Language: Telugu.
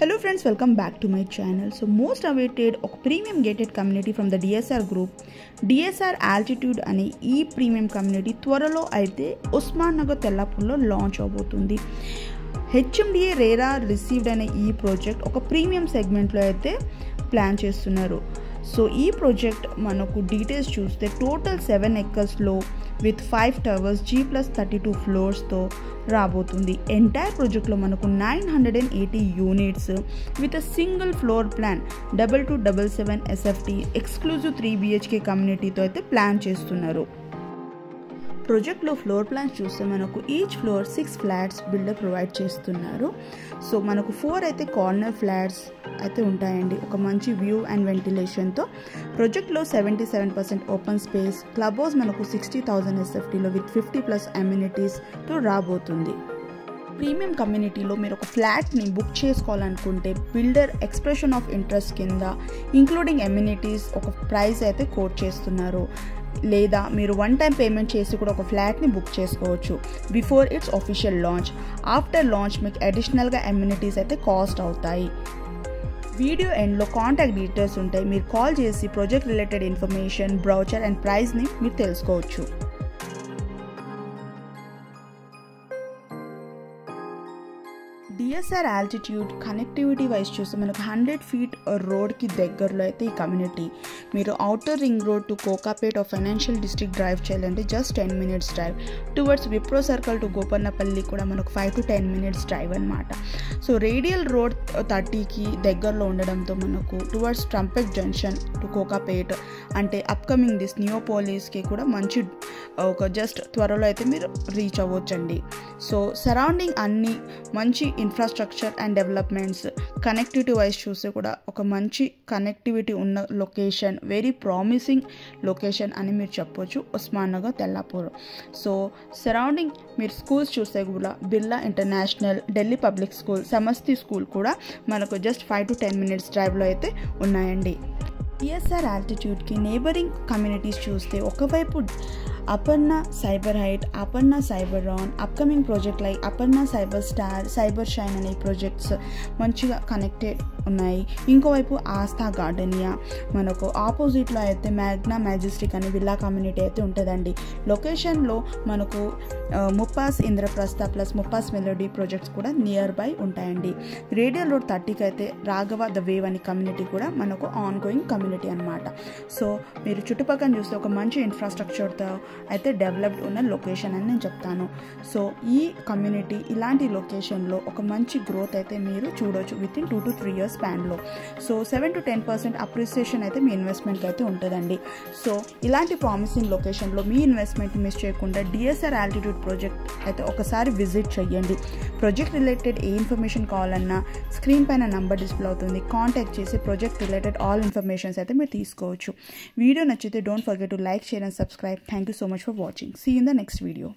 Hello friends, welcome back to my channel. So most awaited ఒక premium gated community from the DSR group, DSR Altitude అనే ఈ ప్రీమియం కమ్యూనిటీ త్వరలో అయితే ఉస్మాన్ నగర్ తెల్లాపూర్లో లాంచ్ అవబోతుంది. HMDA RERA రిసీవ్డ్ అనే ఈ ప్రాజెక్ట్ ఒక ప్రీమియం సెగ్మెంట్లో అయితే ప్లాన్ చేస్తున్నారు. సో ఈ ప్రాజెక్ట్ మనకు డీటెయిల్స్ చూస్తే టోటల్ 7 ఎకర్స్లో విత్ 5 టవర్స్ G+32 ఫ్లోర్స్తో రాబోతుంది. ఎంటైర్ ప్రాజెక్ట్లో మనకు 980 units with a single floor plan 2277 SFT exclusive 3 BHK కమ్యూనిటీతో అయితే ప్లాన్ చేస్తున్నారు. ప్రాజెక్ట్లో ఫ్లోర్ ప్లాన్స్ చూస్తే మనకు each floor 6 flats builder provide చేస్తున్నారు. సో మనకు 4 అయితే కార్నర్ ఫ్లాట్స్ అయితే ఉంటాయండి. ఒక మంచి వ్యూ అండ్ వెంటిలేషన్తో ప్రాజెక్ట్లో 77% ఓపెన్ స్పేస్, క్లబ్ హౌస్ మనకు 60,000 SFTలో విత్ 50+ అమ్యూనిటీస్తో రాబోతుంది. ప్రీమియం కమ్యూనిటీలో మీరు ఒక ఫ్లాట్ని బుక్ చేసుకోవాలనుకుంటే బిల్డర్ ఎక్స్ప్రెషన్ ఆఫ్ ఇంట్రెస్ట్ కింద ఇంక్లూడింగ్ అమ్యూనిటీస్ ఒక ప్రైస్ అయితే కోట్ చేస్తున్నారు. లేదా మీరు వన్ టైం పేమెంట్ చేసి కూడా ఒక ఫ్లాట్ని బుక్ చేసుకోవచ్చు before it's official launch. After launch మీకు అడిషనల్గా అమ్యూనిటీస్ అయితే కాస్ట్ అవుతాయి. వీడియో ఎండ్లో కాంటాక్ట్ డీటెయిల్స్ ఉంటాయి. మీరు కాల్ చేసి project related information, brochure and ప్రైస్ని మీరు తెలుసుకోవచ్చు. DSR ఆల్టిట్యూడ్ కనెక్టివిటీ వైజ్ చూస్తే మనకు 100 feet రోడ్కి దగ్గరలో అయితే ఈ కమ్యూనిటీ. మీరు outer ring road to Kokapet financial district drive చేయాలంటే just 10 minutes drive. Towards Wipro circle to Gopanpally కూడా మనకు 5 to 10 minutes డ్రైవ్ అనమాట. సో రేడియల్ రోడ్ 30కి దగ్గరలో ఉండడంతో మనకు towards trumpet junction to Kokapet అంటే అప్కమింగ్ దిస్ నియోపోలిస్కి కూడా మంచి ఒక జస్ట్ త్వరలో అయితే మీరు రీచ్ అవ్వచ్చండి. సో సరౌండింగ్ అన్ని మంచి infrastructure and developments, connectivity wise చూస్తే కూడా ఒక మంచి కనెక్టివిటీ ఉన్న లొకేషన్, వెరీ ప్రామిసింగ్ లొకేషన్ అని మీరు చెప్పొచ్చు ఉస్మాన్ నగర్ తెల్లాపూర్. సో సరౌండింగ్ మీరు స్కూల్స్ చూస్తే కూడా Birla international, Delhi public school, Samasti school కూడా మనకు జస్ట్ 5 to 10 minutes డ్రైవ్లో అయితే ఉన్నాయండి. DSR ఆల్టిట్యూడ్కి నేబరింగ్ కమ్యూనిటీస్ చూస్తే ఒకవైపు Aparna Cyber Height, Aparna Cyber రాన్, upcoming project like Aparna Cyber Star, Cyber Shine అనే ప్రాజెక్ట్స్ మంచిగా కనెక్టెడ్ ఉన్నాయి. ఇంకోవైపు ఆస్థా గార్డెనియా, మనకు ఆపోజిట్లో అయితే మ్యాగ్నా మ్యాజెస్టిక్ అనే విల్లా కమ్యూనిటీ అయితే ఉంటుందండి. లొకేషన్లో మనకు Muppas Indraprastha plus Muppas Melody projects కూడా నియర్ బై ఉంటాయండి. రేడియల్ రోడ్ 30కి అయితే రాఘవ ద వేవ్ అనే కమ్యూనిటీ కూడా మనకు ఆన్ గోయింగ్ కమ్యూనిటీ అనమాట. సో మీరు చుట్టుపక్కల చూస్తే ఒక మంచి ఇన్ఫ్రాస్ట్రక్చర్తో అయితే డెవలప్డ్ ఉన్న లొకేషన్ అని నేను చెప్తాను. సో ఈ కమ్యూనిటీ ఇలాంటి లొకేషన్లో ఒక మంచి గ్రోత్ అయితే మీరు చూడవచ్చు విత్ ఇన్ 2 to 3 years స్పాన్లో. సో 7 to 10% అప్రిసియేషన్ అయితే మీ ఇన్వెస్ట్మెంట్కి అయితే ఉంటుందండి. సో ఇలాంటి ప్రామిసింగ్ లొకేషన్లో మీ ఇన్వెస్ట్మెంట్ మిస్ చేయకుండా DSR ఆల్టిట్యూడ్ ప్రాజెక్ట్ అయితే ఒకసారి విజిట్ చేయండి. ప్రాజెక్ట్ రిలేటెడ్ ఏ ఇన్ఫర్మేషన్ కావాలన్నా స్క్రీన్ పైన నంబర్ డిస్ప్లే అవుతుంది. కాంటాక్ట్ చేసి ప్రాజెక్ట్ రిలేటెడ్ ఆల్ ఇన్ఫర్మేషన్స్ అయితే మీరు తీసుకోవచ్చు. వీడియో నచ్చితే don't forget to like, share and subscribe. Thank you so much for watching. See you in the next video.